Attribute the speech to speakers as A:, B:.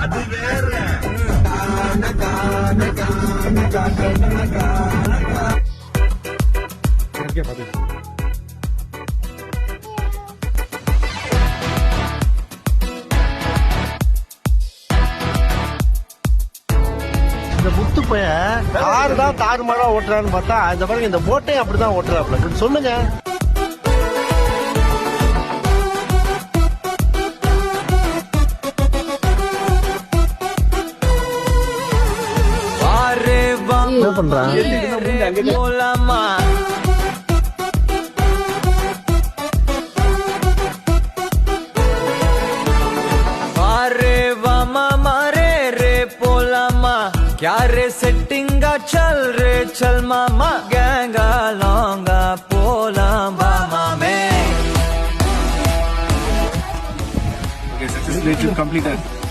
A: அது வேற.
B: இந்த முத்து பையன் காரு தான் தாறுமாறா ஓட்டுறான்னு பார்த்தா இந்த பாருங்க இந்த போட்டே அப்படிதான் ஓட்டுறாப்ல. கொஞ்சம் சொல்லுங்க. என்ன பண்றான்?
C: क्या रे सेटिंगा चल रे चल मामा गैंगा लौंगा पोला मामा में
A: Okay, successfully completed.